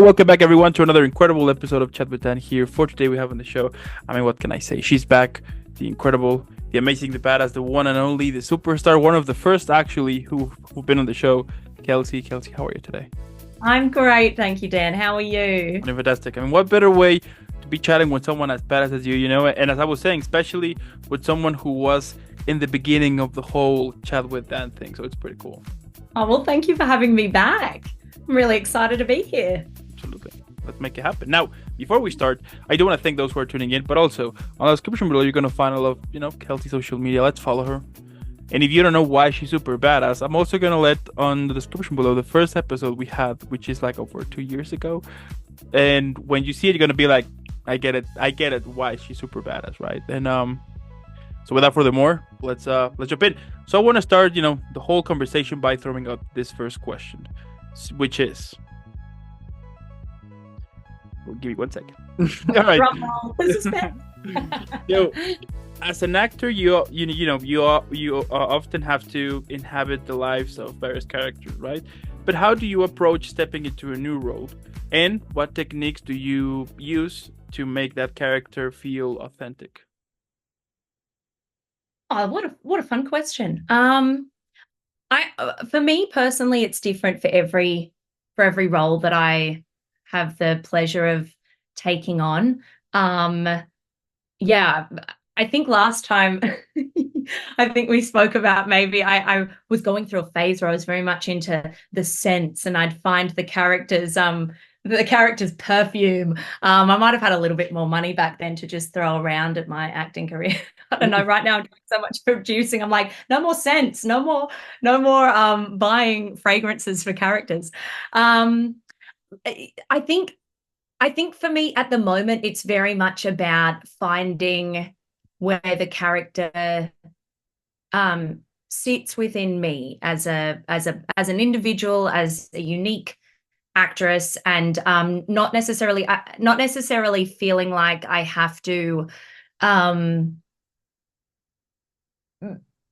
Welcome back, everyone, to another incredible episode of Chat with Dan here. For today, we have on the show, I mean, what can I say? She's back, the incredible, the amazing, the badass, the one and only, the superstar, one of the first, actually, who've been on the show, Kelsie. Kelsie, how are you today? I'm great, thank you, Dan. How are you? I'm fantastic. I mean, what better way to be chatting with someone as badass as you know? And as I was saying, especially with someone who was in the beginning of the whole Chat with Dan thing, so it's pretty cool. Oh, well, thank you for having me back. I'm really excited to be here. Absolutely. Let's make it happen. Now, before we start, I do want to thank those who are tuning in, but also on the description below, you're going to find all of, Kelsie's social media. Let's follow her. And if you don't know why she's super badass, I'm also going to let on the description below the first episode we had, which is like over 2 years ago. And when you see it, you're going to be like, I get it, why she's super badass, right? And so without further more, let's jump in. So I want to start, the whole conversation by throwing out this first question, which is, give me 1 second. All right. Yo, as an actor, you often have to inhabit the lives of various characters, right? But how do you approach stepping into a new role, and what techniques do you use to make that character feel authentic? Oh, what a fun question. For me personally, it's different for every role that I have the pleasure of taking on. Yeah, I think last time I think we spoke about maybe I was going through a phase where I was very much into the scents, and I'd find the character's perfume. I might have had a little bit more money back then to just throw around at my acting career. I don't know. Right now I'm doing so much producing. I'm like, no more scents, no more buying fragrances for characters. I think for me at the moment, it's very much about finding where the character sits within me as an individual, as a unique actress, and not necessarily feeling like I have to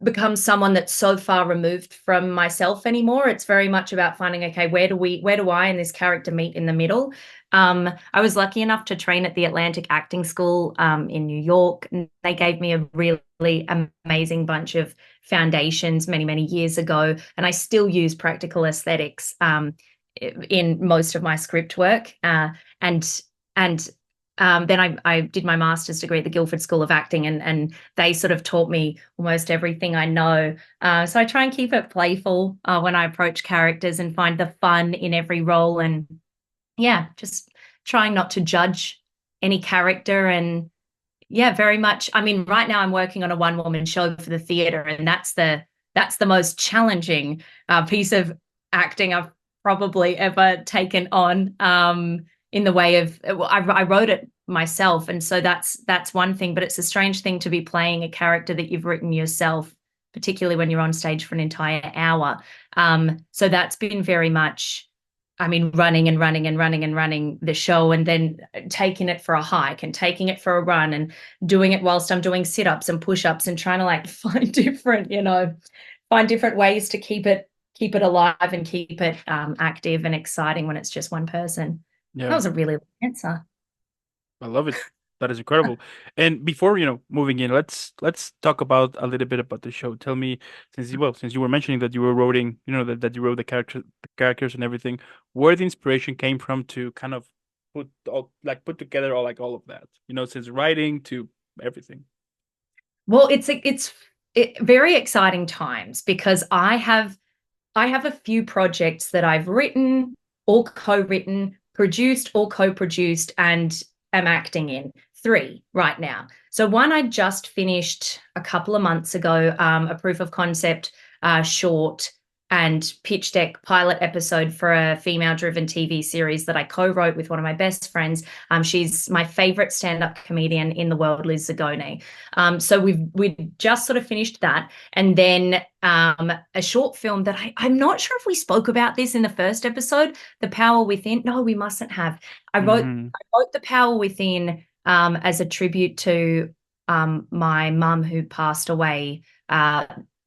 become someone that's so far removed from myself anymore. It's very much about finding, okay, where do I and this character meet in the middle? I was lucky enough to train at the Atlantic Acting School in New York, and they gave me a really amazing bunch of foundations many years ago, and I still use practical aesthetics in most of my script work, and then I did my master's degree at the Guildford School of Acting, and they sort of taught me almost everything I know. So I try and keep it playful when I approach characters and find the fun in every role, and yeah, just trying not to judge any character. And yeah, very much. I mean, right now I'm working on a one-woman show for the theatre, and that's the most challenging piece of acting I've probably ever taken on. In the way of, I wrote it myself, and so that's one thing. But it's a strange thing to be playing a character that you've written yourself, particularly when you're on stage for an entire hour. So that's been very much, I mean, running the show, and then taking it for a hike and taking it for a run and doing it whilst I'm doing sit-ups and push-ups and trying to like find different ways to keep it alive and keep it active and exciting when it's just one person. Yeah. That was a really long answer. I love it. That is incredible. And before moving in, let's talk about a little bit about the show. Tell me, since you were mentioning that you were writing, that you wrote the characters and everything, where the inspiration came from to kind of put together all of that, since writing to everything. Well, it's very exciting times, because I have a few projects that I've written or co-written, produced or co-produced, and am acting in 3 right now. So one I just finished a couple of months ago, a proof of concept short and pitch deck pilot episode for a female-driven TV series that I co-wrote with one of my best friends. She's my favorite stand-up comedian in the world, Liz Zagone. So we just sort of finished that, and then a short film that I'm not sure if we spoke about this in the first episode, The Power Within. No, we mustn't have. I wrote The Power Within as a tribute to my mum, who passed away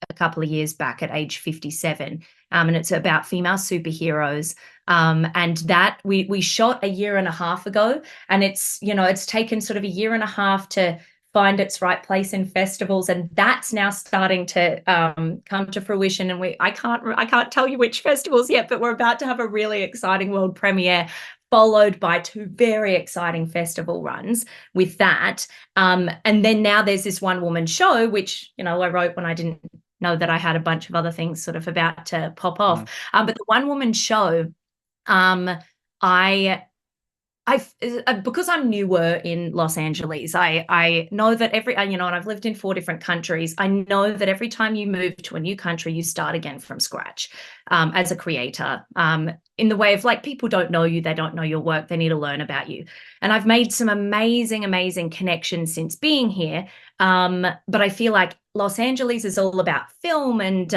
a couple of years back at age 57. and it's about female superheroes. And that we shot a year and a half ago, and it's taken sort of a year and a half to find its right place in festivals, and that's now starting to come to fruition. And I can't tell you which festivals yet, but we're about to have a really exciting world premiere, followed by 2 very exciting festival runs with that. And then now there's this one woman show, which I wrote when I didn't know that I had a bunch of other things sort of about to pop off. But the one woman show, I because I'm newer in Los Angeles, I know that and I've lived in 4 different countries. I know that every time you move to a new country, you start again from scratch as a creator. In the way of, like, people don't know you, they don't know your work, they need to learn about you. And I've made some amazing, amazing connections since being here. But I feel like Los Angeles is all about film and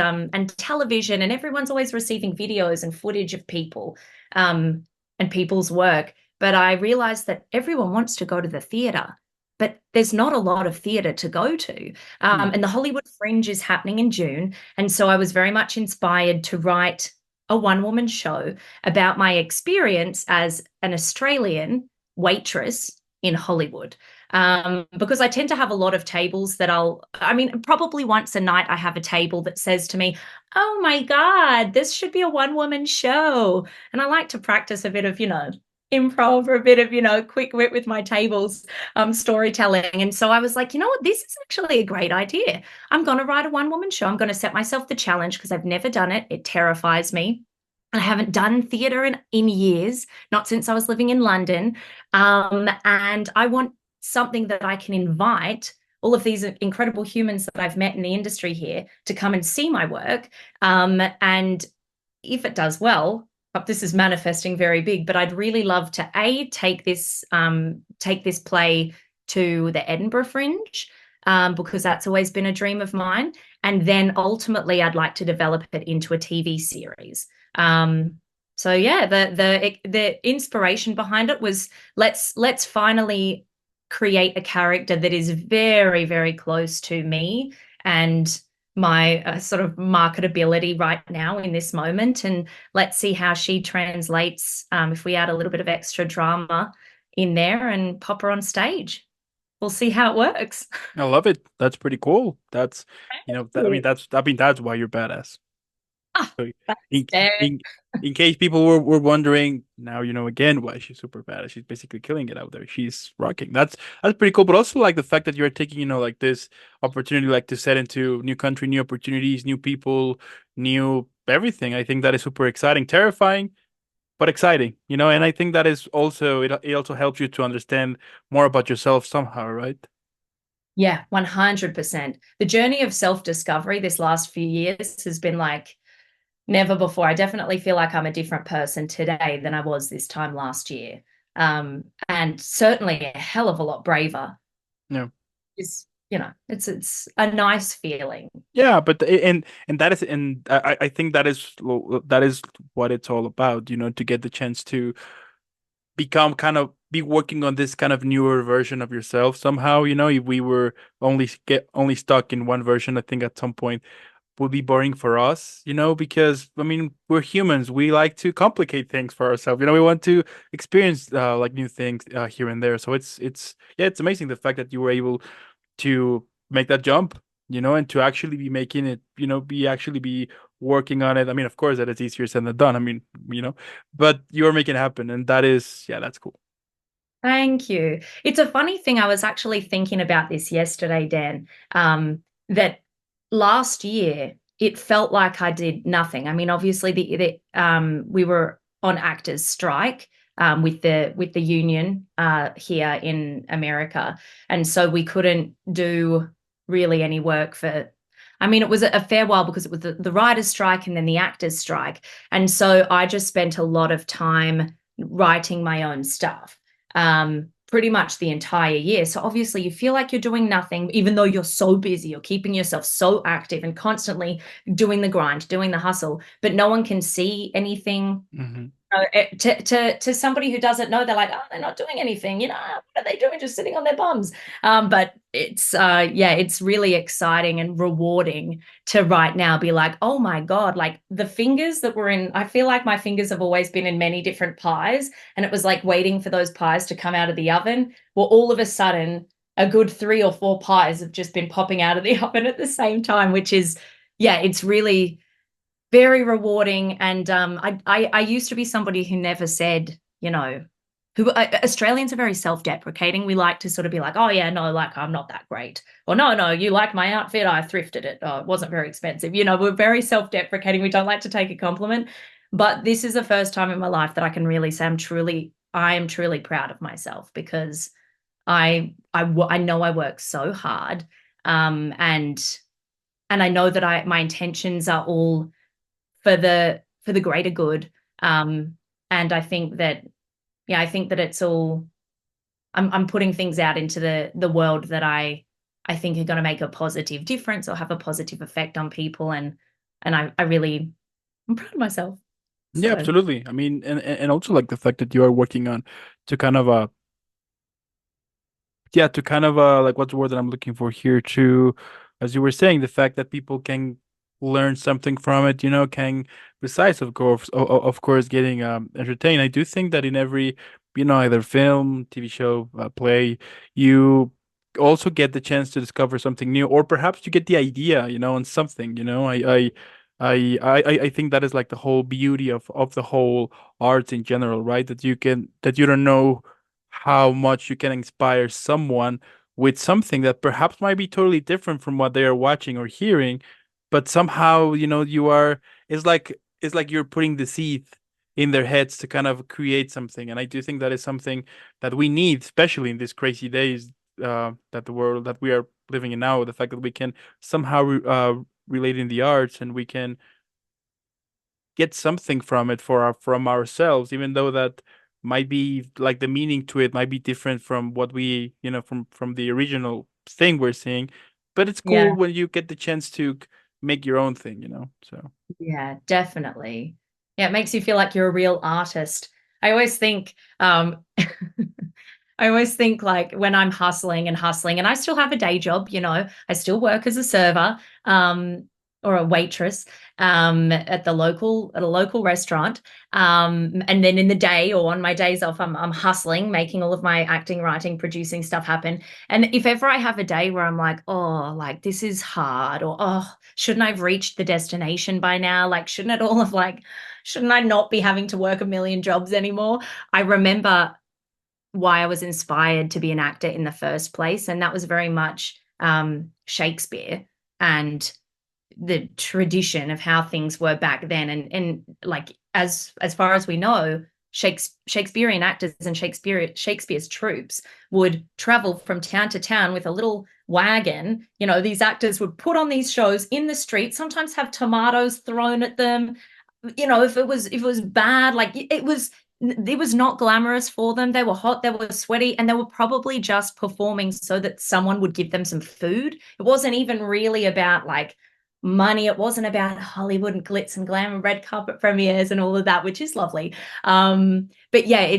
television, and everyone's always receiving videos and footage of people and people's work. But I realized that everyone wants to go to the theater, but there's not a lot of theater to go to. And the Hollywood Fringe is happening in June. And so I was very much inspired to write a one-woman show about my experience as an Australian waitress in Hollywood. Because I tend to have a lot of tables that probably once a night I have a table that says to me, "Oh my God, this should be a one-woman show." And I like to practice a bit of, improv, or a bit of, quick wit with my tables, storytelling. And so I was like, you know what, this is actually a great idea. I'm going to write a one-woman show. I'm going to set myself the challenge, because I've never done it. It terrifies me. I haven't done theatre in years, not since I was living in London. And I want something that I can invite all of these incredible humans that I've met in the industry here to come and see my work. And if it does well, this is manifesting very big, but I'd really love to take this play to the Edinburgh Fringe, because that's always been a dream of mine. And then ultimately I'd like to develop it into a TV series. So yeah, the inspiration behind it was, let's finally create a character that is very, very close to me and my sort of marketability right now in this moment. And let's see how she translates if we add a little bit of extra drama in there and pop her on stage. We'll see how it works. I love it. That's pretty cool. That's, that's why you're badass. Ah, So in, in, in case people were wondering, now again why she's super badass. She's basically killing it out there. She's rocking. That's pretty cool. But also, like, the fact that you're taking, like, this opportunity, like, to set into new country, new opportunities, new people, new everything. I think that is super exciting, terrifying, but exciting. And I think that is also, it also helps you to understand more about yourself somehow, right? Yeah, 100%. The journey of self-discovery this last few years has been like never before. I definitely feel like I'm a different person today than I was this time last year. And certainly a hell of a lot braver. Yeah. It's a nice feeling. Yeah, but and that is, and I think that is what it's all about, to get the chance to be working on this kind of newer version of yourself somehow. If we were only stuck in one version, I think at some point would be boring for us, because we're humans. We like to complicate things for ourselves. We want to experience like new things here and there. So it's amazing the fact that you were able to make that jump, and to actually be making it, be working on it. Of course that it's easier said than done. But you're making it happen, and that's cool. Thank you. It's a funny thing. I was actually thinking about this yesterday, Dan, that last year it felt like I did nothing. Obviously we were on actors' strike with the union here in America, and so we couldn't do really any work for. It was a fair while, because it was the writers' strike and then the actors' strike, and so I just spent a lot of time writing my own stuff. Pretty much the entire year. So obviously you feel like you're doing nothing, even though you're so busy, you're keeping yourself so active and constantly doing the grind, doing the hustle, but no one can see anything To somebody who doesn't know, they're like, oh, they're not doing anything. What are they doing? Just sitting on their bums. But it's yeah, it's really exciting and rewarding to right now be like, oh my God, like the fingers that were in, I feel like my fingers have always been in many different pies. And it was like waiting for those pies to come out of the oven. Well, all of a sudden, a good 3 or 4 pies have just been popping out of the oven at the same time, which is, yeah, it's really very rewarding. And I used to be somebody who never said, who Australians are very self-deprecating. We like to sort of be like, oh yeah, no, like I'm not that great, or no, no, you like my outfit, I thrifted it, oh, it wasn't very expensive. We're very self-deprecating. We don't like to take a compliment. But this is the first time in my life that I can really say I am truly proud of myself because I know I work so hard, and I know that my intentions are all for the greater good. And I think that, yeah, I think that it's all, I'm putting things out into the world that I think are going to make a positive difference or have a positive effect on people. And I really, I'm proud of myself. Yeah, So absolutely. I mean, and also like the fact that you are working on to kind of yeah, to kind of like what's the word that I'm looking for here to, as you were saying, the fact that people can learn something from it, can besides of course getting entertained. I do think that in every, either film, TV show, play, you also get the chance to discover something new, or perhaps you get the idea, on something, I think that is like the whole beauty of the whole arts in general, right? That you don't know how much you can inspire someone with something that perhaps might be totally different from what they are watching or hearing, but somehow, it's like you're putting the seed in their heads to kind of create something. And I do think that is something that we need, especially in these crazy days, that the world that we are living in now, the fact that we can somehow relate in the arts and we can get something from it from ourselves, even though that might be like the meaning to it might be different from what we, from the original thing we're seeing. But it's cool yeah, when you get the chance to make your own thing, So yeah, definitely. Yeah, it makes you feel like you're a real artist. I always think, I always think like when I'm hustling and hustling, and I still have a day job, I still work as a server, or a waitress, at a local restaurant. And then in the day or on my days off, I'm hustling, making all of my acting, writing, producing stuff happen. And if ever I have a day where I'm like, oh, like this is hard, or oh, shouldn't I have reached the destination by now? Like, shouldn't I not be having to work a million jobs anymore? I remember why I was inspired to be an actor in the first place. And that was very much Shakespeare and the tradition of how things were back then. And like as far as we know, Shakespearean actors and Shakespeare's troops would travel from town to town with a little wagon. These actors would put on these shows in the street, sometimes have tomatoes thrown at them. If it was bad, like it was not glamorous for them. They were hot, they were sweaty, and they were probably just performing so that someone would give them some food. It wasn't even really about like money. It wasn't about Hollywood and glitz and glam and red carpet premieres and all of that, which is lovely. But yeah,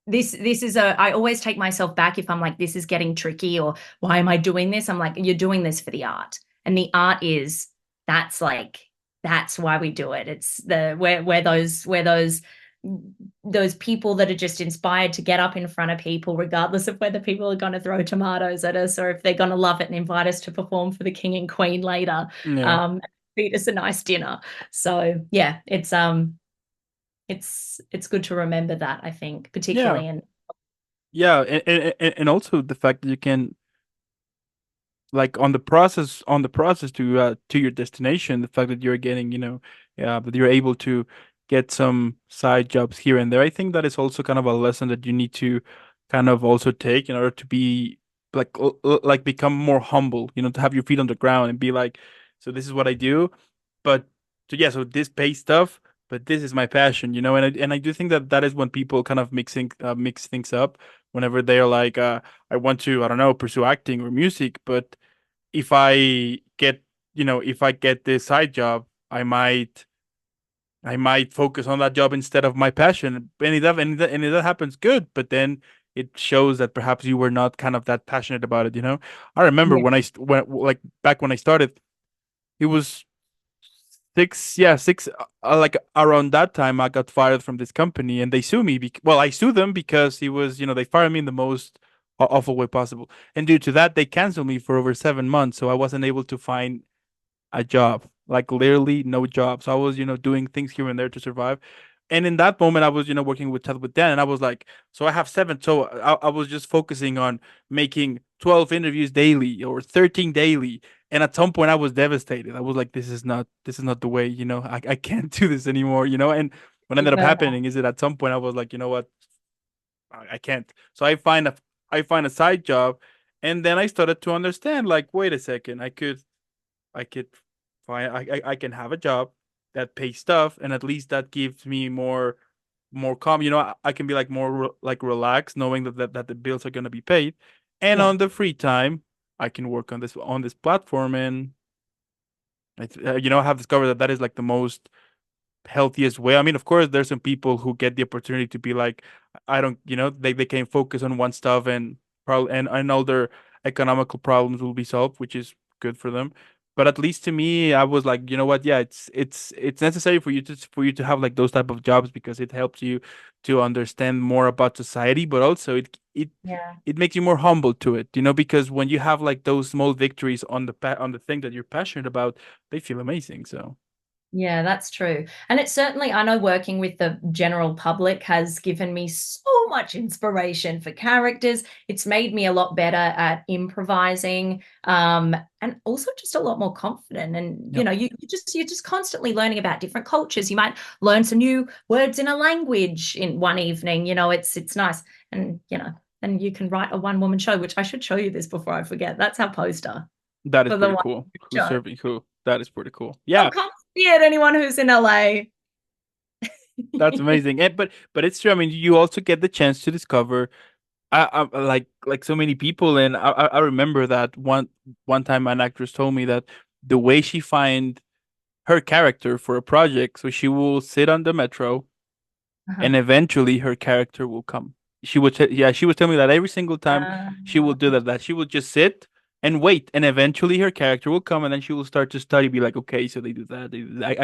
this is I always take myself back if I'm like, this is getting tricky, or why am I doing this? I'm like, you're doing this for the art. And the art is that's like that's why we do it. It's the where those people that are just inspired to get up in front of people, regardless of whether people are going to throw tomatoes at us or if they're going to love it and invite us to perform for the king and queen later, yeah, feed us a nice dinner. So yeah, it's good to remember that, I think, yeah, particularly in yeah, and also the fact that you can, like, on the process to your destination, the fact that you're getting, that you're able to get some side jobs here and there. I think that is also kind of a lesson that you need to kind of also take in order to be like become more humble, to have your feet on the ground and be like, so this is what I do, but so this pays stuff, but this is my passion, and I do think that that is when people kind of mix things up whenever they're like, I want to, I don't know, pursue acting or music, but if I get, if I get this side job, I might I might focus on that job instead of my passion. And if that happens, good. But then it shows that perhaps you were not kind of that passionate about it. I remember Yeah. when when like back when I started, it was six, yeah, six, like around that time, I got fired from this company, and they sue me. Well, I sued them because it was, they fired me in the most awful way possible, and due to that, they canceled me for over 7 months. So I wasn't able to find a job, like literally no job. So I was, doing things here and there to survive. And in that moment, I was, working with Dan, and I was like, so I have seven. So I was just focusing on making 12 interviews daily or 13 daily. And at some point, I was devastated. I was like, this is not the way, I can't do this anymore, And what You ended up burn out. happening is that at some point, I was like, you know what, I can't. So I find a side job, and then I started to understand, like, wait a second, I could find I can have a job that pays stuff, and at least that gives me more calm. I can be like more like relaxed, knowing that the bills are gonna be paid, and Yeah. on the free time I can work on this platform, and I have discovered that is like the most healthiest way. I mean, of course, there's some people who get the opportunity to be like, I don't, they can focus on one stuff, and probably and all their economical problems will be solved, which is good for them. But at least to me, I was like, you know what? Yeah, it's necessary for you to have like those type of jobs, because it helps you to understand more about society, but also Yeah. it makes you more humble to it, because when you have like those small victories on the thing that you're passionate about, they feel amazing. So Yeah, that's true. And it's certainly, I know working with the general public has given me so much inspiration for characters. It's made me a lot better at improvising, and also just a lot more confident. And yeah. you're just constantly learning about different cultures. You might learn some new words in a language in one evening. It's nice. And and you can write a one-woman show, which I should show you this before I forget. That's our poster That is for the pretty one cool. Who's show. serving who? That is pretty cool. So Yeah, come see it, anyone who's in LA. that's amazing. But it's true. I mean, you also get the chance to discover, like so many people, and I remember that one time an actress told me that the way she find her character for a project, so she will sit on the metro, Uh-huh. and eventually her character will come. Yeah, she was telling me that every single time she will do that she will just sit and wait, and eventually her character will come, and then she will start to study, be like, okay, so they do that.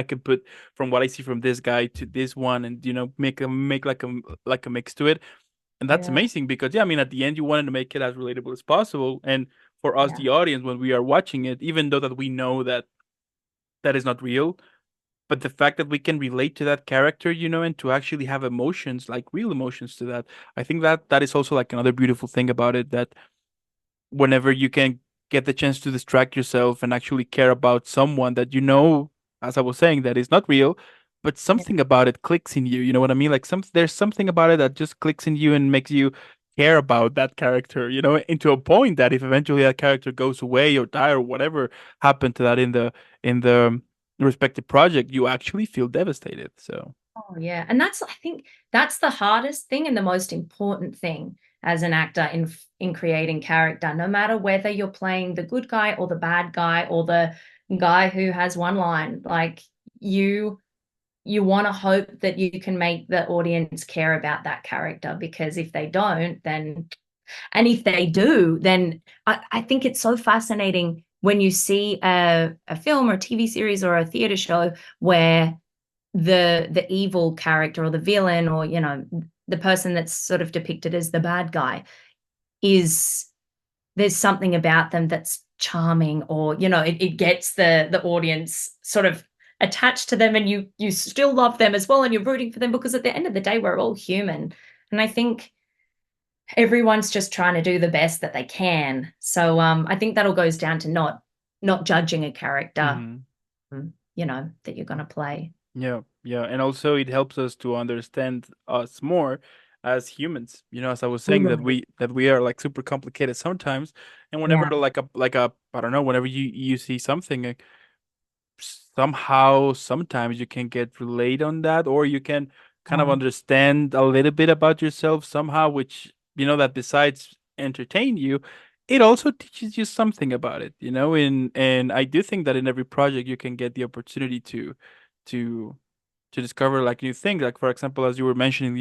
I can put from what I see from this guy to this one, and make like a mix to it, and that's Yeah, amazing because yeah, I mean, at the end, you wanted to make it as relatable as possible, and for us, yeah, the audience, when we are watching it, even though that we know that is not real, but the fact that we can relate to that character, and to actually have emotions, like real emotions to that, I think that is also like another beautiful thing about it, that whenever you can get the chance to distract yourself and actually care about someone that as I was saying, that is not real, but yeah. something about it clicks in you. You know what I mean? Like there's something about it that just clicks in you and makes you care about that character, into a point that if eventually that character goes away or die or whatever happened to that in the respective project, you actually feel devastated. So Oh, yeah. And I think that's the hardest thing and the most important thing as an actor in creating character, no matter whether you're playing the good guy or the bad guy or the guy who has one line, like you you want to hope that you can make the audience care about that character, because if they don't, then and if they do, then I think it's so fascinating when you see a film or a TV series or a theater show where the evil character or the villain, or the person that's sort of depicted as the bad guy, is there's something about them that's charming, or it gets the audience sort of attached to them, and you still love them as well, and you're rooting for them, because at the end of the day we're all human. And I think everyone's just trying to do the best that they can. So I think that all goes down to not judging a character, mhm. that you're going to play. Yeah, yeah, and also it helps us to understand us more as humans. As I was saying, that Mm. we are like super complicated sometimes, and whenever Yeah. like a I don't know, whenever you see something, like, somehow sometimes you can get relate on that, or you can kind of Um, understand a little bit about yourself somehow, which that besides entertain you, it also teaches you something about it. And I do think that in every project you can get the opportunity to to discover like new things. Like for example, as you were mentioning,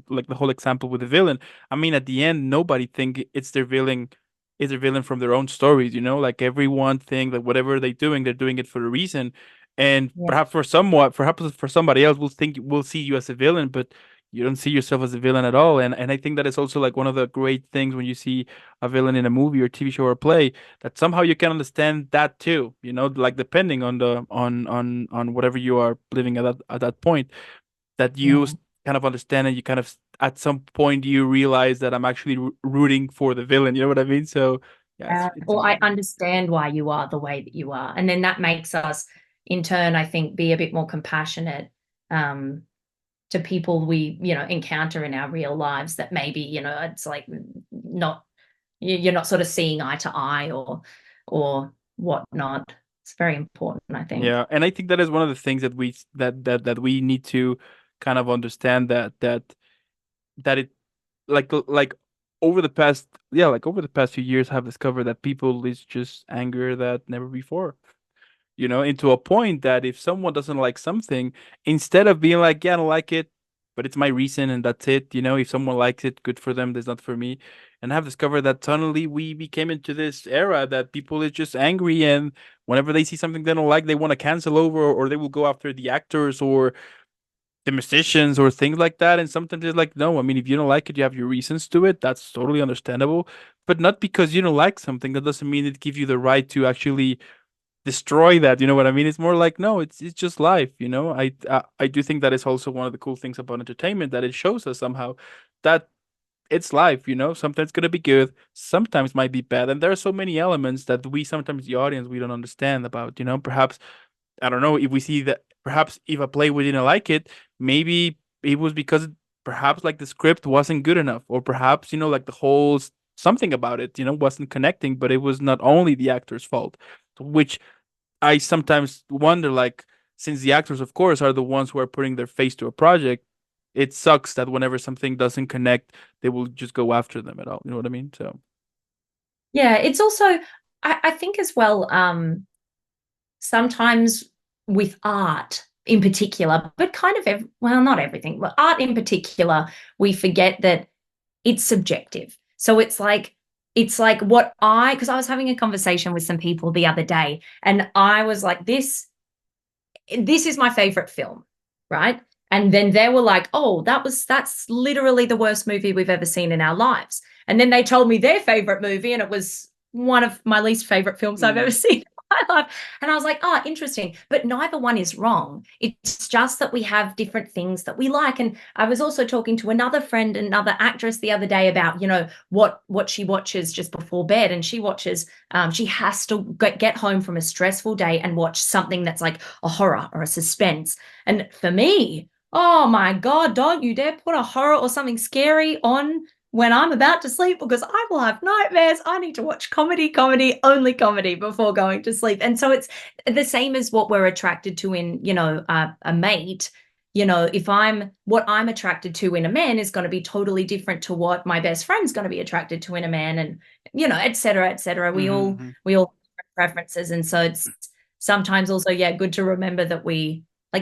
like the whole example with the villain. I mean, at the end, nobody think it's their villain from their own stories. Like everyone think that whatever they're doing it for a reason. And Yeah. perhaps for somebody else, will see you as a villain, but you don't see yourself as a villain at all. And I think that is also like one of the great things when you see a villain in a movie or TV show or play, that somehow you can understand that too, like depending on the on whatever you are living at that point, that you Yeah. kind of understand, and you kind of at some point you realize that I'm actually rooting for the villain. You know what I mean? So yeah, it's Or I amazing. understand why you are the way that you are. And then that makes us, in turn, I think, be a bit more compassionate um, to people we, encounter in our real lives that maybe, it's like not, you're not sort of seeing eye to eye or whatnot. It's very important, I think. Yeah, and I think that is one of the things that we need to kind of understand, that it like over the past few years have discovered that people is just anger that never before, into a point that if someone doesn't like something, instead of being like, yeah, I don't like it, but it's my reason and that's it, if someone likes it, good for them, that's not for me. And I've discovered that suddenly we became into this era that people is just angry, and whenever they see something they don't like, they want to cancel over, or they will go after the actors or the musicians or things like that. And sometimes it's like, no, I mean, if you don't like it, you have your reasons to it. That's totally understandable. But not because you don't like something, that doesn't mean it gives you the right to actually destroy that. You know what I mean? It's more like, no, it's just life. I do think that is also one of the cool things about entertainment, that it shows us somehow that it's life. Sometimes it's gonna be good, sometimes might be bad, and there are so many elements that we sometimes the audience we don't understand about. Perhaps I don't know if we see that perhaps if a play we didn't like it, maybe it was because perhaps like the script wasn't good enough, or perhaps like the whole something about it wasn't connecting, but it was not only the actor's fault, which I sometimes wonder, like, since the actors, of course, are the ones who are putting their face to a project, it sucks that whenever something doesn't connect, they will just go after them at all. You know what I mean? So, Yeah, it's also, I think as well, sometimes with art in particular, but kind of, well, not everything, but art in particular, we forget that it's subjective. So it's like because I was having a conversation with some people the other day, and I was like, this is my favorite film, right? And then they were like, oh, that's literally the worst movie we've ever seen in our lives. And then they told me their favorite movie, and it was one of my least favorite films I've ever mm, seen in my life. And I was like, oh, interesting. But neither one is wrong. It's just that we have different things that we like. And I was also talking to another friend, another actress the other day about, what she watches just before bed. And she has to get home from a stressful day and watch something that's like a horror or a suspense. And for me, oh my God, don't you dare put a horror or something scary on when I'm about to sleep, because I will have nightmares. I need to watch comedy, comedy, only comedy before going to sleep. And so it's the same as what we're attracted to in, a mate. If what I'm attracted to in a man is going to be totally different to what my best friend's going to be attracted to in a man, and et cetera, et cetera. We all mm-hmm. we all have preferences, and so it's sometimes also, yeah, good to remember that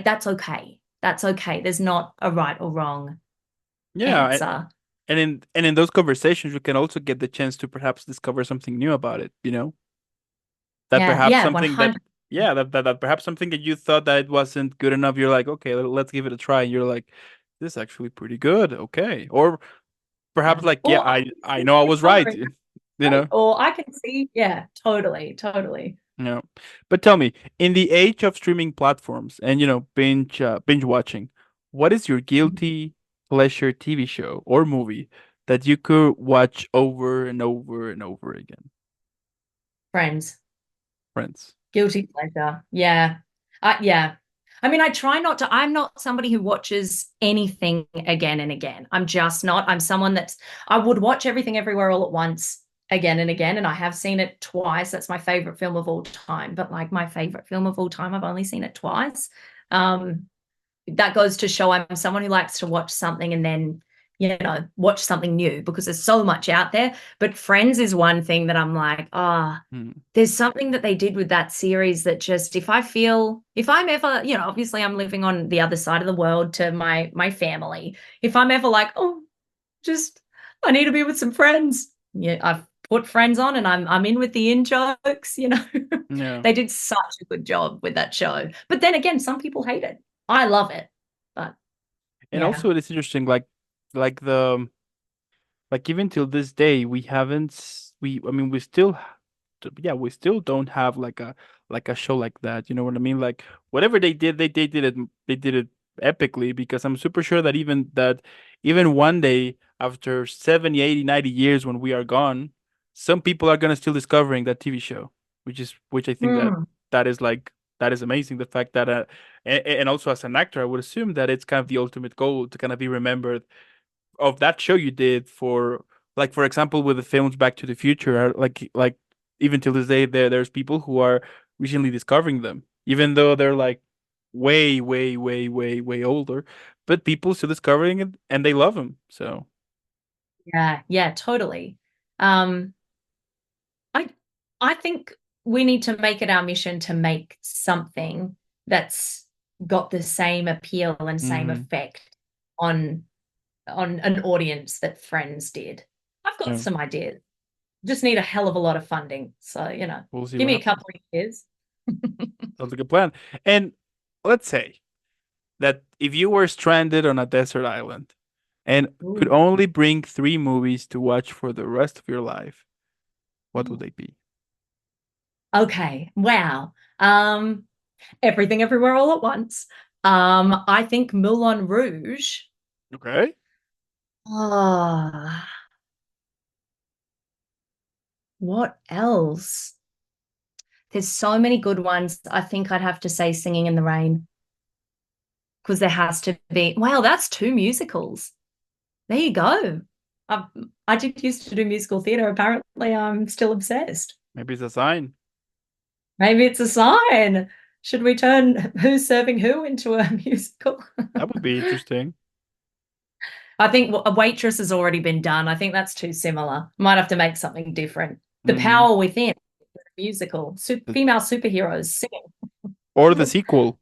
that's okay. That's okay. There's not a right or wrong Yeah, answer. and in those conversations, you can also get the chance to perhaps discover something new about it. That Yeah, perhaps yeah, something that 100. yeah, that perhaps something that you thought that it wasn't good enough, you're like, okay, let's give it a try. And you're like, this is actually pretty good. Okay, or perhaps like, yeah, Or I can I see know I the was right. coloring, you right? know. Or I can see, yeah, totally, totally. Yeah. But tell me, in the age of streaming platforms and binge watching, what is your guilty pleasure TV show or movie that you could watch over and over and over again? Friends. Friends. Guilty pleasure. Yeah. Yeah. I mean, I try not to. I'm not somebody who watches anything again and again. I'm just not. I'm someone I would watch everything everywhere all at once again and again. And I have seen it twice. That's my favorite film of all time. But like my favorite film of all time, I've only seen it twice. That goes to show I'm someone who likes to watch something and then watch something new because there's so much out there. But Friends is one thing that I'm like, Mm. there's something that they did with that series that just, if I'm ever, obviously I'm living on the other side of the world to my family. If I'm ever like, just I need to be with some friends. Yeah, I've put Friends on and I'm in with the in jokes. Yeah. They did such a good job with that show. But then again, some people hate it. I love it. But And yeah. also it is interesting, like the like even till this day we haven't we I mean we still yeah, we still don't have like a show like that, you know what I mean? Like whatever they did, they did it epically, because I'm super sure that even one day after 70, 80, 90 years when we are gone, some people are gonna still discovering that TV show, which I think Mm. that is like that is amazing. The fact that and also as an actor, I would assume that it's kind of the ultimate goal to kind of be remembered of that show you did for, like, for example, with the films Back to the Future, like even till this day there's people who are recently discovering them, even though they're like way way way way way older, but people still discovering it and they love them. So Yeah, yeah, totally. Um, I I think we need to make it our mission to make something that's got the same appeal and same mhm, effect on an audience that Friends did. I've got yeah, some ideas. Just need a hell of a lot of funding. So, we'll see give what me a happens. couple of years. Sounds like a plan. And let's say that if you were stranded on a desert island and could Ooh. only bring three movies to watch for the rest of your life, what would they be? Okay. Wow. Everything Everywhere All at Once. I think Moulin Rouge. Okay. Ah, what else? There's so many good ones. I think I'd have to say Singing in the Rain because there has to be. Wow, that's two musicals. There you go. I, I did used to do musical theatre. Apparently, I'm still obsessed. Maybe it's a sign. Maybe it's a sign. Should we turn Who's Serving Who into a musical? That would be interesting. I think a Waitress has already been done. I think that's too similar. Might have to make something different. The Hmm. Power Within, musical, female superheroes singing. Or the sequel.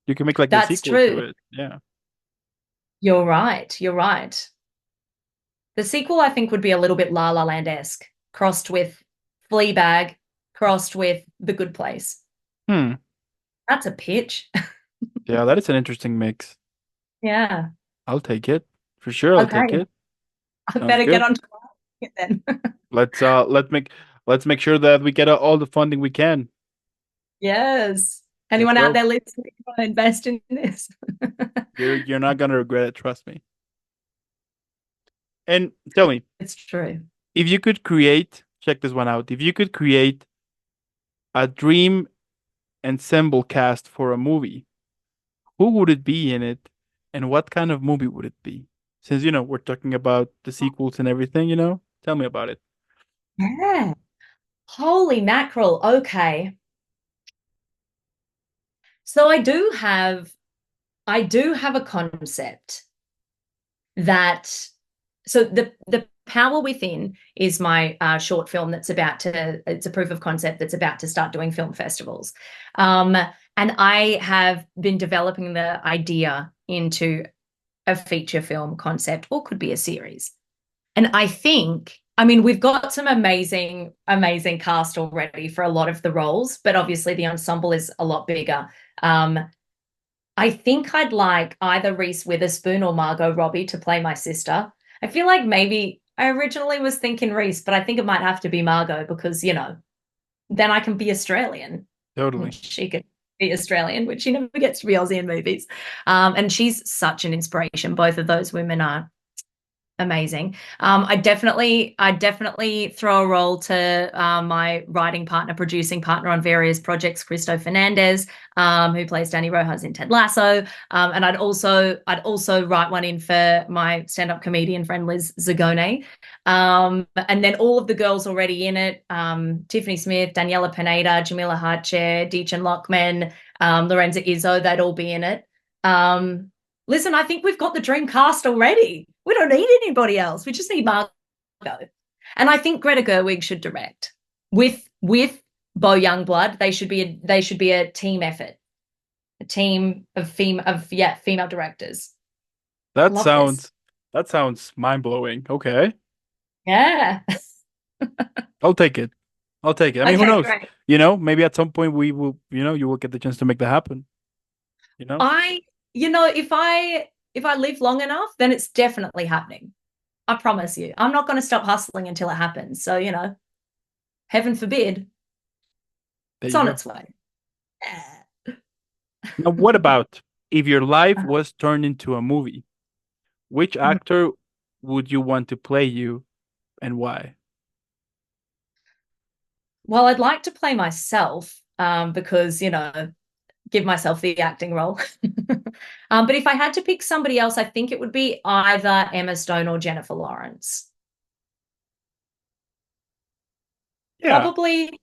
You can make like the That's sequel to true. it. Yeah. You're right. You're right. The sequel, I think, would be a little bit La La Land-esque, crossed with Fleabag, crossed with The Good Place. Hmm. That's a pitch. Yeah, that is an interesting mix. Yeah. I'll take it. For sure I'll take Okay. it. I Sounds better get good. on to it then. Let's make sure that we get all the funding we can. Yes. Let's Anyone out go. there listening want to invest in this? You're not gonna regret it, trust me. And tell me, It's true. if you could create, check this one out. If you could create a dream ensemble cast for a movie, who would it be in it, and what kind of movie would it be? Since we're talking about the sequels and everything, tell me about it. Yeah. Holy mackerel. Okay. So I do have a concept that so the Power Within is my short film it's a proof of concept that's about to start doing film festivals. And I have been developing the idea into a feature film concept, or could be a series. And I mean, we've got some amazing, amazing cast already for a lot of the roles, but obviously the ensemble is a lot bigger. Um, I think I'd like either Reese Witherspoon or Margot Robbie to play my sister. I feel like maybe I originally was thinking Reese, but I think it might have to be Margot because, then I can be Australian. And Totally. she could be Australian, which she never gets to be Aussie in movies. And she's such an inspiration. Both of those women are amazing. I definitely throw a role to my writing partner, producing partner on various projects, Cristo Fernandez, who plays Danny Rojas in Ted Lasso. And I'd also write one in for my stand-up comedian friend Liz Zagone. And then all of the girls already in it: Tiffany Smith, Daniela Pineda, Jamila Hartcher, Deechan Lockman, Lorenza Izzo. They'd all be in it. Listen, I think we've got the dream cast already. We don't need anybody else. We just need Margot. And I think Greta Gerwig should direct with Bo Youngblood. They should be a team effort, a team of female directors. I That love this. sounds that sounds mind blowing. Okay, Yeah. I'll take it. I'll take it. I mean, who Okay, knows? great. Maybe at some point we will. You will get the chance to make that happen. You know. I, if I live long enough, then it's definitely happening. I promise you. I'm not going to stop hustling until it happens. So, heaven forbid, There it's you on go. its way. Now, what about if your life was turned into a movie? Which actor would you want to play you, and why? Well, I'd like to play myself because, give myself the acting role. But if I had to pick somebody else, I think it would be either Emma Stone or Jennifer Lawrence. Yeah. Probably,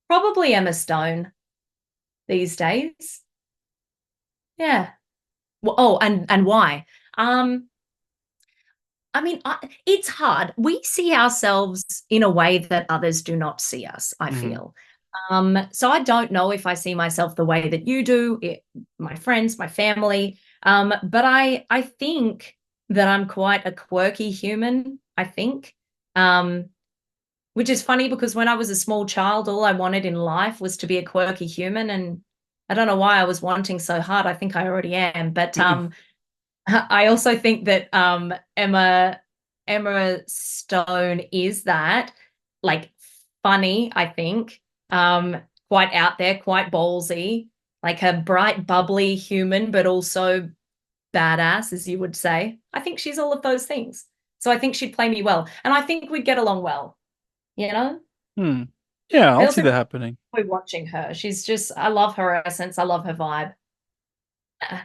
probably Emma Stone these days. Yeah. Well, oh, and why? Um, I mean, it's hard. We see ourselves in a way that others do not see us, I Hmm. feel. So I don't know if I see myself the way that you do, my friends, my family. But I think that I'm quite a quirky human, I think. Um, which is funny because when I was a small child, all I wanted in life was to be a quirky human. And I don't know why I was wanting so hard. I think I already am. But I also think that Emma Stone is that, like, funny, I think. Quite out there, quite ballsy, like a bright, bubbly human, but also badass, as you would say. I think she's all of those things. So I think she'd play me well. And I think we'd get along well, you know? Hmm. Yeah, I I'll see also that happening. enjoy watching her. I love her essence. I love her vibe. I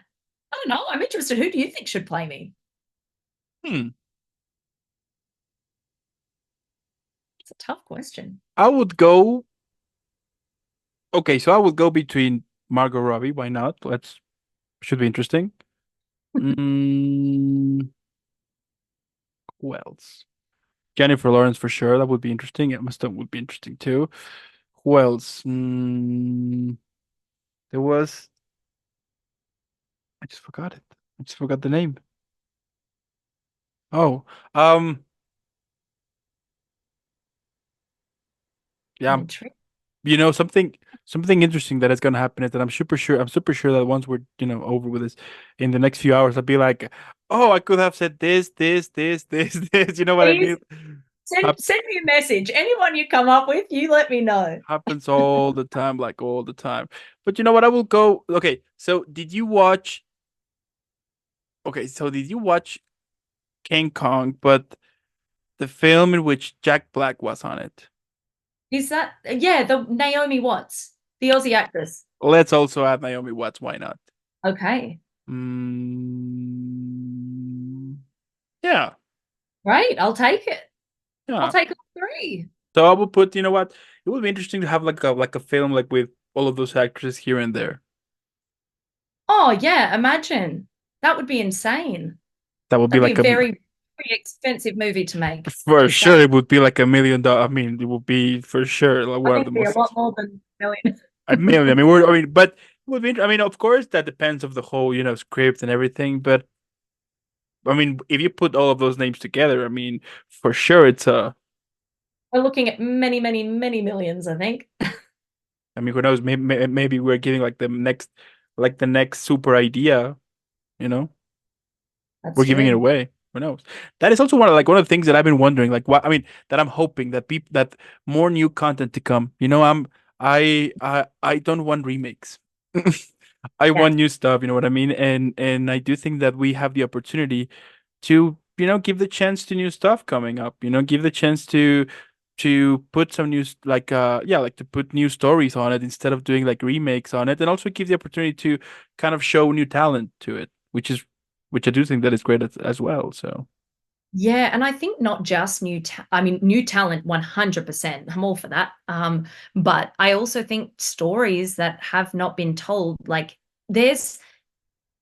don't know. I'm interested. Who do you think should play me? Hmm. It's a tough question. I would go. Okay, so I would go between Margot Robbie. Why not? Let's Should be interesting. Mm, who else? Jennifer Lawrence for sure. That would be interesting. Emma Stone would be interesting too. Who else? There was. I just forgot it. I just forgot the name. Oh, um, I'm yeah. intrigued. Something interesting that is going to happen is that I'm super sure that once we're over with this in the next few hours, I'll be like, oh, I could have said this. You know what I Please mean? send Hap send me a message. Anyone you come up with, you let me know. Happens all the time, like all the time. But you know what? I will go. Okay, so did you watch? Okay, so did you watch King Kong, but the film in which Jack Black was on it? Is that yeah, the Naomi Watts, the Aussie actress. Let's also add Naomi Watts. Why not? Okay. Mm, yeah, Right. I'll take it. I'll yeah. take all three. So I will put, you know what? It would be interesting to have like a film like with all of those actors here and there. Oh yeah, imagine. That would be insane. That would be That'd be a like a very, very expensive movie to make. for Just sure saying. it would be like $1 million. I mean, it would be for sure like I one of think the it'd be a most lot more than a million. a million. I mean, we're I mean, but it would be. I mean, of course, that depends of the whole script and everything. But I mean, if you put all of those names together, I mean, for sure it's a. We're looking at many, many, many millions, I think. I mean, who knows? Maybe we're giving like the next super idea. You know. That's We're giving it true. away. Who knows? That is also one of the things that I've been wondering. Like, what I mean, that I'm hoping that people that more new content to come. I don't want remakes. I Yeah. want new stuff. You know what I mean? And I do think that we have the opportunity to give the chance to new stuff coming up. Give the chance to put some new like to put new stories on it instead of doing like remakes on it, and also give the opportunity to kind of show new talent to it, which I do think that is great as well. So Yeah, and I think not just I mean new talent 100%. I'm all for that. But I also think stories that have not been told, like there's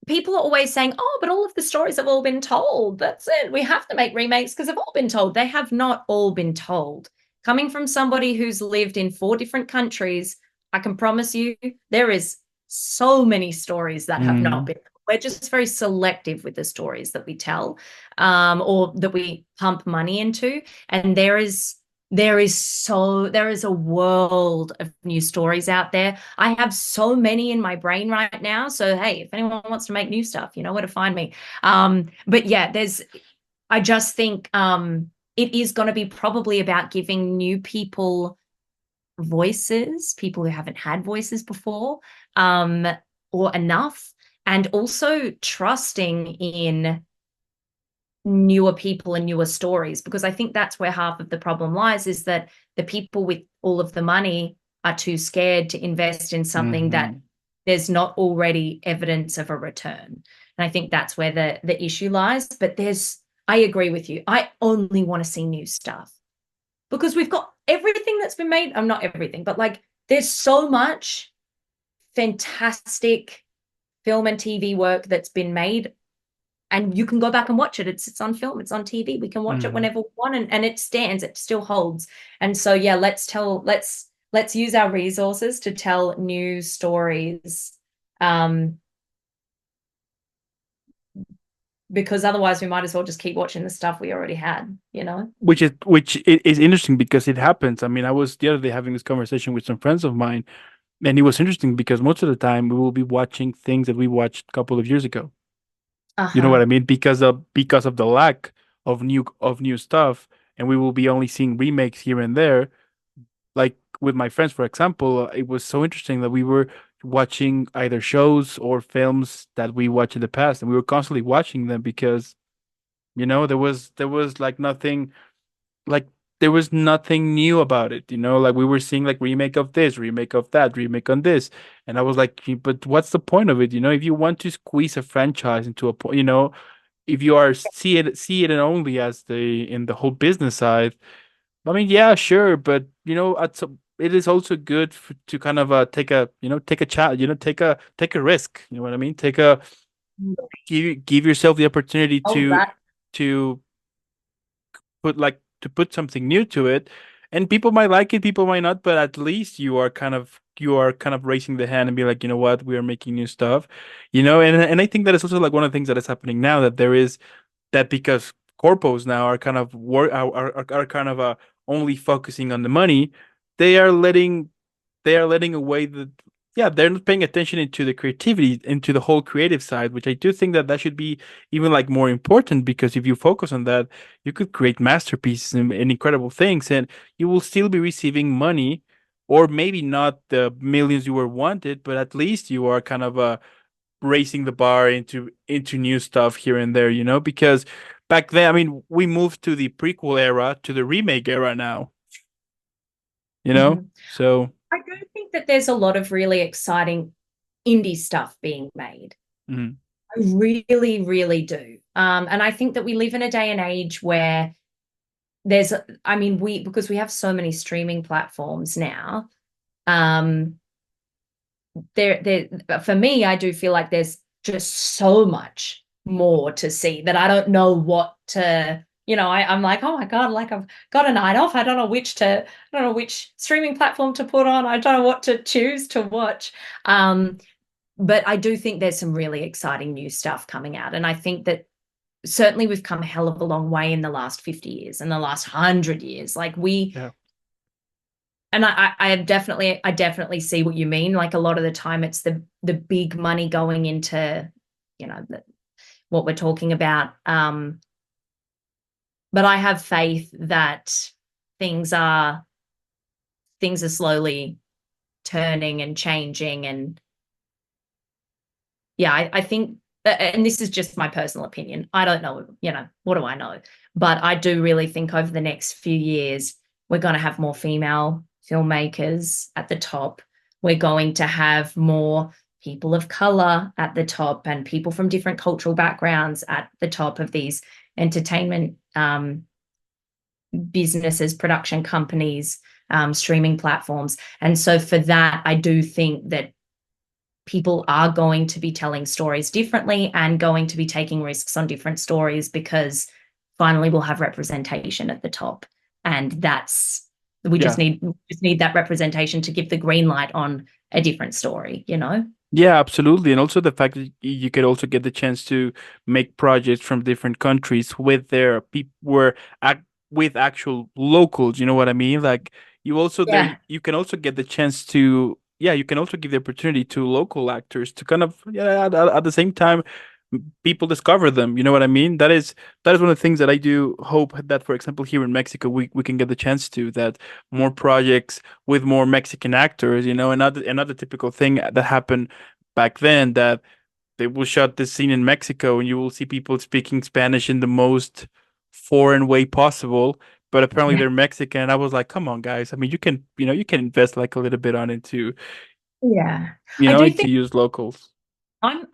people are always saying, oh, but all of the stories have all been told. That's it. We have to make remakes because they've all been told. They have not all been told. Coming from somebody who's lived in 4 different countries, I can promise you there is so many stories that have not been. We're just very selective with the stories that we tell, or that we pump money into. And there is a world of new stories out there. I have so many in my brain right now. So hey, if anyone wants to make new stuff, you know where to find me. But yeah, I just think it is going to be probably about giving new people voices, people who haven't had voices before, or enough, and also trusting in newer people and newer stories, because I think that's where half of the problem lies, is that the people with all of the money are too scared to invest in something that there's not already evidence of a return. And I think that's where the issue lies. But I agree with you. I only want to see new stuff because we've got everything that's been made. Not everything, but like there's so much fantastic film and TV work that's been made, and you can go back and watch it. It's on film, it's on TV. We can watch it whenever we want, and it stands, it still holds. And so yeah, let's use our resources to tell new stories, because otherwise we might as well just keep watching the stuff we already had, you know. Which is interesting because it happens. I mean, I was the other day having this conversation with some friends of mine, and it was interesting because most of the time we will be watching things that we watched a couple of years ago. You know what I mean? Because of the lack of new stuff, and we will be only seeing remakes here and there. Like with my friends, for example, it was so interesting that we were watching either shows or films that we watched in the past, and we were constantly watching them because, there was like there was nothing new about it, like we were seeing like remake of this, remake of that, remake on this. And I was like, but what's the point of it? If you want to squeeze a franchise into a point, if you are see it and only as in the whole business side, I mean, yeah, sure, but it is also good to kind of take a chat, take a risk. You know what I mean? Give yourself the opportunity Oh, that. to put something new to it, and people might like it, people might not, but at least you are kind of raising the hand and be like, you know what, we are making new stuff. And I think that is also like one of the things that is happening now, that there is that, because corpos now are kind of are kind of only focusing on the money. They are letting away yeah, they're not paying attention into the creativity, into the whole creative side, which I do think that should be even like more important, because if you focus on that, you could create masterpieces and incredible things, and you will still be receiving money, or maybe not the millions you were wanted, but at least you are kind of raising the bar into new stuff here and there, because back then, I mean, we moved to the prequel era to the remake era now, so. I do think that there's a lot of really exciting indie stuff being made. Mhm. I really, really do. And I think that we live in a day and age where because we have so many streaming platforms now, for me, I do feel like there's just so much more to see that I don't know what to, I'm like, oh my God, like I've got a night off. I don't know which streaming platform to put on. I don't know what to choose to watch. But I do think there's some really exciting new stuff coming out. And I think that certainly we've come a hell of a long way in the last 50 years and the last 100 years. Like Yeah. and I definitely see what you mean. Like a lot of the time it's the big money going into, what we're talking about. But I have faith that things are slowly turning and changing. And yeah, I think, and this is just my personal opinion, I don't know, what do I know? But I do really think over the next few years, we're going to have more female filmmakers at the top. We're going to have more people of color at the top, and people from different cultural backgrounds at the top of these entertainment businesses, production companies, streaming platforms. And so for that, I do think that people are going to be telling stories differently and going to be taking risks on different stories, because finally we'll have representation at the top. And we just Yeah. need that representation to give the green light on a different story, you know? Yeah, absolutely. And also the fact that you could also get the chance to make projects from different countries with their people where with actual locals, you know what I mean? Like you also there Yeah. you can also get the chance to yeah, you can also give the opportunity to local actors to kind of yeah at the same time people discover them, you know what I mean? That is one of the things that I do hope that for example here in Mexico we can get the chance to that more projects with more Mexican actors, you know, another typical thing that happened back then that they will shot this scene in Mexico and you will see people speaking Spanish in the most foreign way possible, but apparently Yeah. they're Mexican. I was like, come on, guys. I mean, you can invest like a little bit on it to, Yeah. I do to think use locals.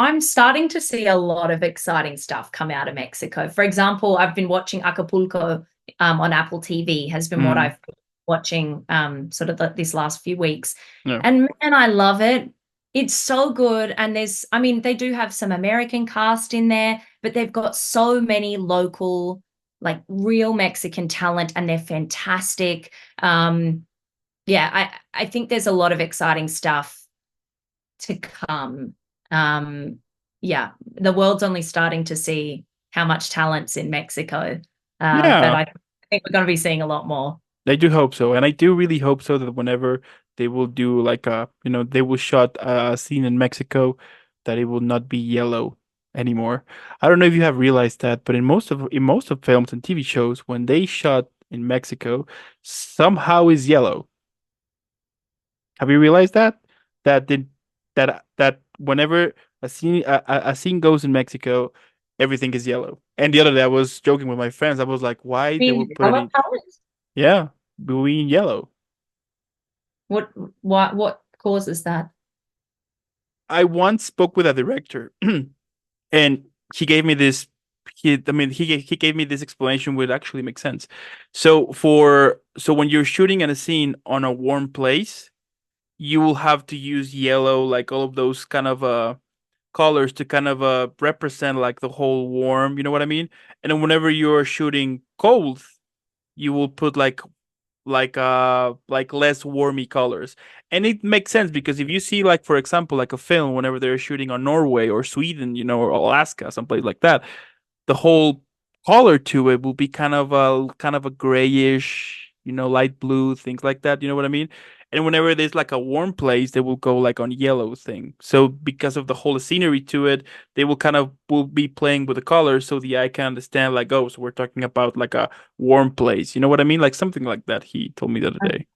I'm starting to see a lot of exciting stuff come out of Mexico. For example, I've been watching Acapulco on Apple TV, has been what Mm, I've been watching sort of this last few weeks. yeah. And man, I love it. It's so good. And I mean, they do have some American cast in there, but they've got so many local, like real Mexican talent, and they're fantastic. Yeah, I think there's a lot of exciting stuff to come. Um, yeah, the world's only starting to see how much talent's in Mexico, but Yeah. I think we're going to be seeing a lot more. I do hope so, and I do really hope so that whenever they will do like they will shot a scene in Mexico, that it will not be yellow anymore. I don't know if you have realized that, but in most of films and TV shows, when they shot in Mexico, somehow is yellow. Have you realized that? That did that whenever a scene goes in Mexico, everything is yellow. And the other day I was joking with my friends. I was like, why I they will mean, put it color in? palettes. Yeah, blue and yellow. What what causes that? I once spoke with a director and he gave me this he gave me this explanation which actually makes sense. So when you're shooting in a scene on a warm place, you will have to use yellow, like all of those kind of colors to kind of represent like the whole warm, you know what I mean? And then whenever you're shooting cold, you will put like less warmy colors. And it makes sense because if you see like for example like a film whenever they're shooting on Norway or Sweden, you know, or Alaska, someplace like that, the whole color to it will be kind of a grayish, you know, light blue, things like that. You know what I mean? And whenever there's like a warm place, they will go like on yellow thing. So because of the whole scenery to it, they will be playing with the colors so the eye can understand like, oh, so we're talking about like a warm place. You know what I mean? Like something like that he told me the other day.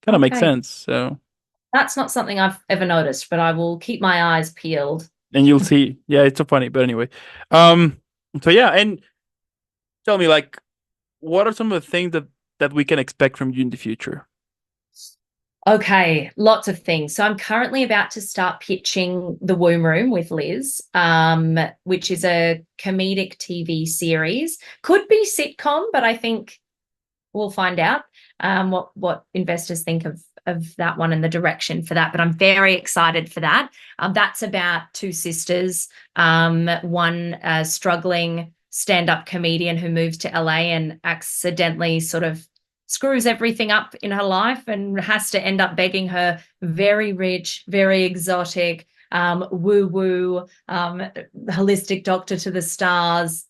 Kind of makes Okay, sense. So that's not something I've ever noticed, but I will keep my eyes peeled. and you'll see. Yeah, it's so funny. But anyway. Um so yeah, and tell me like what are some of the things that we can expect from you in the future? Okay, lots of things. So I'm currently about to start pitching The Womb Room with Liz, which is a comedic TV series. Could be sitcom, but I think we'll find out what investors think of that one and the direction for that. But I'm very excited for that. That's about two sisters, one struggling stand-up comedian who moves to LA and accidentally sort of screws everything up in her life and has to end up begging her very rich, very exotic, woo-woo, holistic doctor to the stars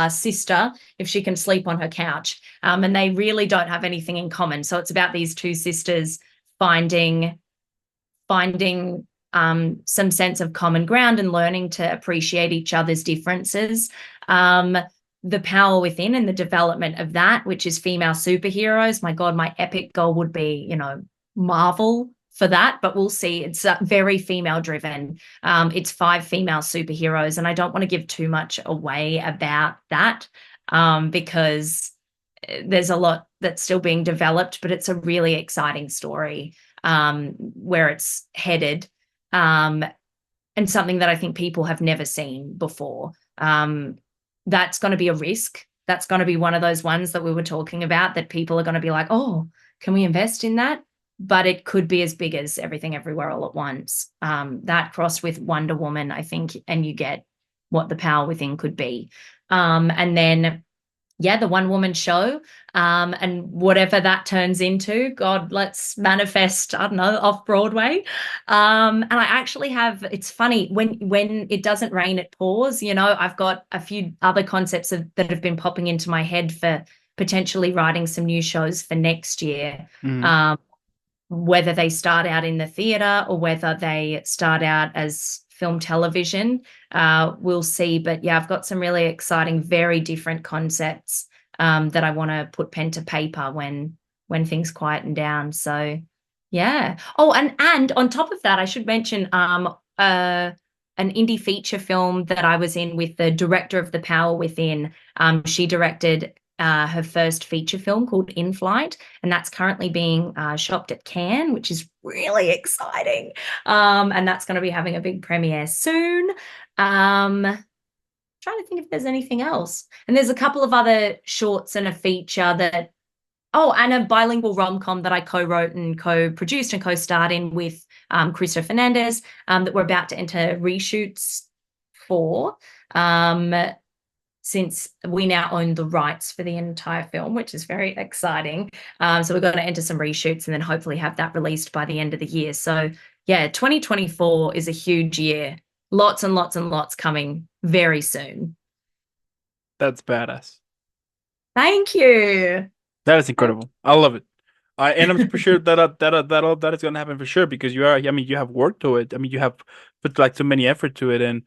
sister if she can sleep on her couch. And they really don't have anything in common. So it's about these two sisters finding some sense of common ground and learning to appreciate each other's differences. The power within and the development of that, which is female superheroes. My God, my epic goal would be, you know, Marvel for that, but we'll see. It's very female driven. It's 5 female superheroes, and I don't want to give too much away about that because there's a lot that's still being developed, but it's a really exciting story where it's headed, and something that I think people have never seen before. That's going to be a risk. That's going to be one of those ones that we were talking about that people are going to be like, oh, can we invest in that? but it could be as big as Everything Everywhere All at Once. That crossed with Wonder Woman, I think, and you get what the power within could be. And then, yeah, the one woman show, and whatever that turns into, God, let's manifest, I don't know, off Broadway. And I actually have, it's funny, when it doesn't rain, it pours, I've got a few other concepts that have been popping into my head for potentially writing some new shows for next year. Mhm. Whether they start out in the theatre or whether they start out as film television, we'll see. But yeah, I've got some really exciting, very different concepts that I want to put pen to paper when things quieten down. So yeah. Oh, and on top of that, I should mention an indie feature film that I was in with the director of The Power Within. She directed her first feature film called In Flight, and that's currently being shopped at Cannes, which is really exciting. And that's going to be having a big premiere soon. Trying to think if there's anything else. And there's a couple of other shorts and a feature that, and a bilingual rom-com that I co-wrote and co-produced and co-starred in with Cristo Fernandez, that we're about to enter reshoots for. Since we now own the rights for the entire film, which is very exciting. So we're going to enter some reshoots and then hopefully have that released by the end of the year. So yeah, 2024 is a huge year. Lots and lots and lots coming very soon. That's badass. Thank you. That is incredible. I love it. And I'm pretty sure that all that is gonna happen for sure because you are. I mean, you have worked to it. I mean, you have put like so many effort to it, and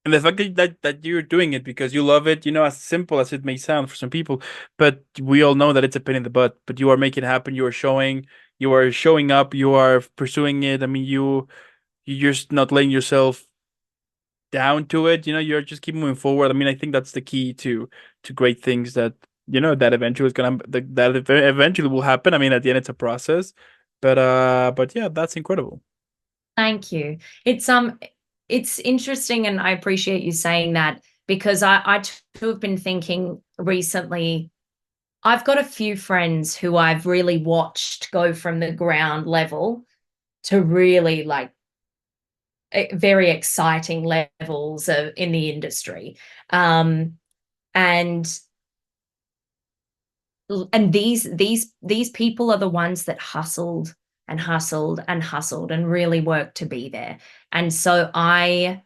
the fact that you're doing it because you love it, as simple as it may sound for some people, but we all know that it's a pain in the butt. But you are making it happen. You are showing up. You are pursuing it. I mean, you're just not letting yourself down to it. You're just keep moving forward. I mean, I think that's the key to great things that that eventually is gonna that eventually will happen. I mean, at the end, it's a process, but yeah, that's incredible. Thank you. It's interesting, and I appreciate you saying that because I too have been thinking recently. I've got a few friends who I've really watched go from the ground level to really like very exciting levels in the industry. And these people are the ones that hustled and hustled and hustled and really worked to be there. And so I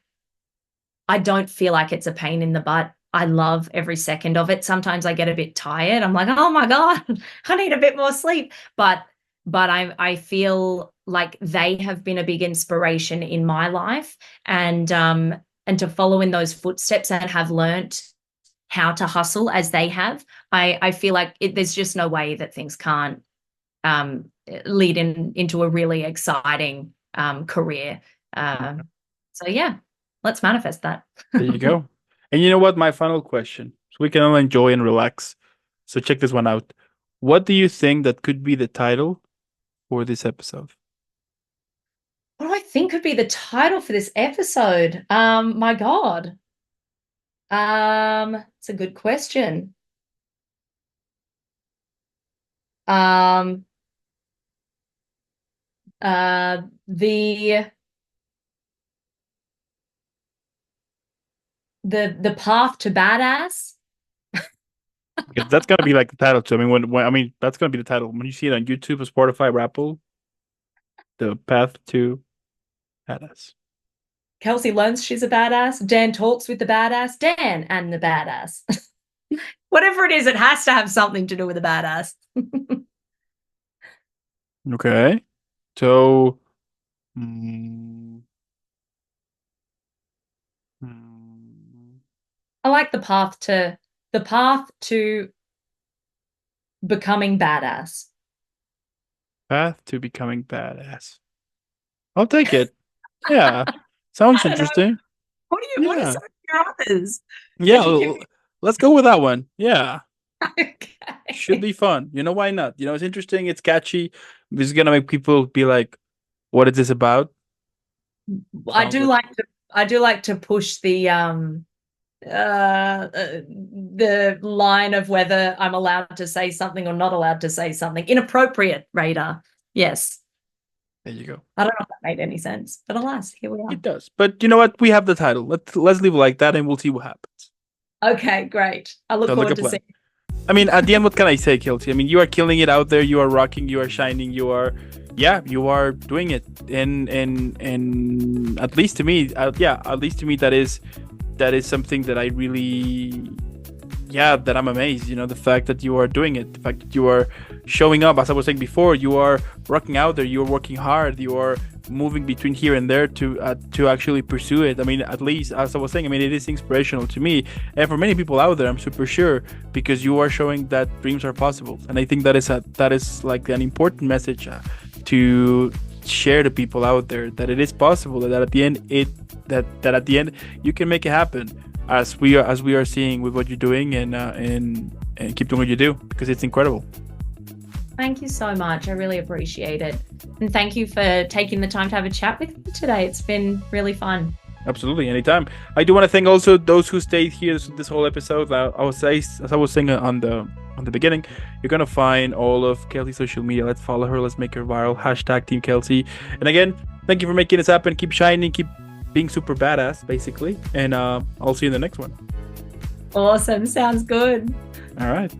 don't feel like it's a pain in the butt. I love every second of it. Sometimes I get a bit tired. I'm like, oh my God, I need a bit more sleep. But I feel like they have been a big inspiration in my life, and to follow in those footsteps and have learnt how to hustle as they have. I feel like there's just no way that things can't lead into a really exciting career. So yeah, let's manifest that. There you go. And you know what? My final question, so we can all enjoy and relax. So check this one out. What do you think that could be the title for this episode? What do I think could be the title for this episode? My God. It's a good question. Um, the path to badass. Because that's gonna be like the title too. I mean, when I mean that's gonna be the title when you see it on YouTube or Spotify, or Apple, the path to badass. Kelsie learns she's a badass. Dan talks with the badass. Dan and the badass. Whatever it is, it has to have something to do with a badass. Okay, so. mm, mm, I like the path to becoming badass. Path to becoming badass. I'll take it. Yeah, sounds I don't know. interesting. What are Yeah, some of your others? yeah. Could you give me Let's go with that one. Yeah, should okay. be fun. Why not? It's interesting. It's catchy. It's gonna make people be like, "What is this about?" I Sounds do like like to push the line of whether I'm allowed to say something or not allowed to say something. Inappropriate, Radar. Yes. There you go. I don't know if that made any sense, but alas, here we are. It does. But you know what? We have the title. Let's leave it like that, and we'll see what happens. Okay, great. I look Sounds like forward a to plan. seeing. I mean, at the end, what can I say, Kelsie? I mean, you are killing it out there. You are rocking. You are shining. You are doing it. And at least to me, that is something that I really, that I'm amazed. You know, the fact that you are doing it, the fact that you are showing up. As I was saying before, you are rocking out there. You are working hard. You are moving between here and there to actually pursue it. I mean, at least as I was saying, I mean, it is inspirational to me and for many people out there. I'm super sure, because you are showing that dreams are possible, and I think that is like an important message to share to people out there, that it is possible, that at the end at the end you can make it happen, as we are seeing with what you're doing, and keep doing what you do, because it's incredible. Thank you so much. I really appreciate it. And thank you for taking the time to have a chat with me today. It's been really fun. Absolutely, anytime. I do want to thank also those who stayed here this whole episode. I was saying on the beginning, you're gonna find all of Kelsie's social media. Let's follow her. Let's make her viral. # Team Kelsie. And again, thank you for making this happen. Keep shining. Keep being super badass, basically. And I'll see you in the next one. Awesome. Sounds good. All right.